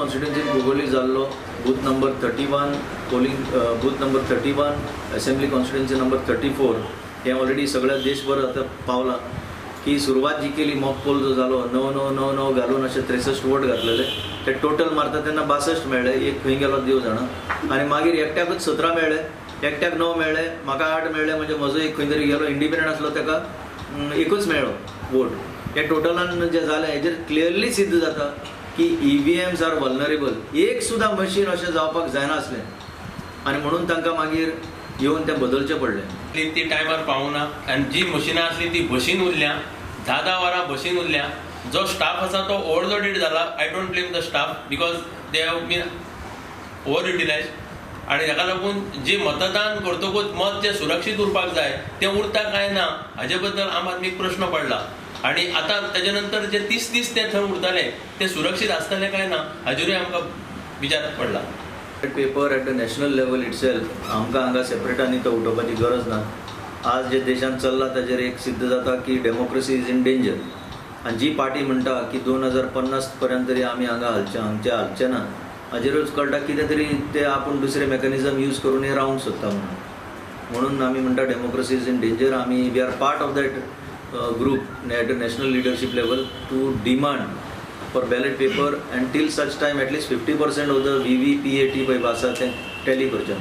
कॉन्स्टिट्युएन्सीन भूगोलीक जाल्लो booth number 31 polling booth number 31 assembly constituency number 34 हे already सगळ्या देशभर आता पावला की सुरवात जी केली मॉक पोल जो जालो 9 घालून असे 63 वोट घातलेले ते टोटल मारता तेन्ना 62 मेळ्ळे, एक खंय गेलो देव जाणा, आनी मागीर एकट्याकूच 17 मेळ्ळे, एकट्याक 9 मेळ्ळे, म्हाका 8 मेळ्ळे, म्हणजे म्हजो एक खंय तरी गेलो इंडिपेंडंट आसलो तेका एकूच मेळ्ळो वोट. हे टोटलान जे जालें हेजेर क्लियरली सिद्ध जाता की EVMs आर वल्नरेबल. एक सुद्धा मशीन अशें जावपाक जायना आसलें आनी म्हणून तांकां मागीर येवन तें बदलचें पडलें. ती टायमार पावना आनी जी मशिनां आसली ती बशीन उरल्या, 10 वरां बशीन उरल्या. जो स्टाफ आसा तो ओवर लोडेड जाला. I don't blame the staff because they have been overutilise. आनी ताका लागून जे मतदान करतकूच मत जे सुरक्षीत उरपाक जाय तें उरता काय ना हाजे बद्दल आम आदमीक प्रश्न पडला. आनी आतां तेजे नंतर जे 30 दीस ते थंय उरताले ते सुरक्षीत आसतले काय ना हाजेरूय आमकां विचार पडला. Paper at the national level itself आमकां हांगा सेपरेटांनी तो उठोवपाची गरज ना. आज जे देशांत चल्ला ताजेर एक सिद्ध जाता की डेमोक्रेसी इज इन डेंजर. आनी जी पार्टी म्हणटा की 2050 पर्यंत तरी आमी हांगा हालचे ना, हाजेरूच कळटा कितें तरी ते आपूण दुसरे मेकॅनिझम यूज करून हे रावंक सोदता म्हणून आमी म्हणटा डेमोक्रेसी इज इन डेंजर. आमी we are part of that group at a national leadership level to demand for ballot paper and till such time at least 50% of the VVPAT by Vasa tally करचे.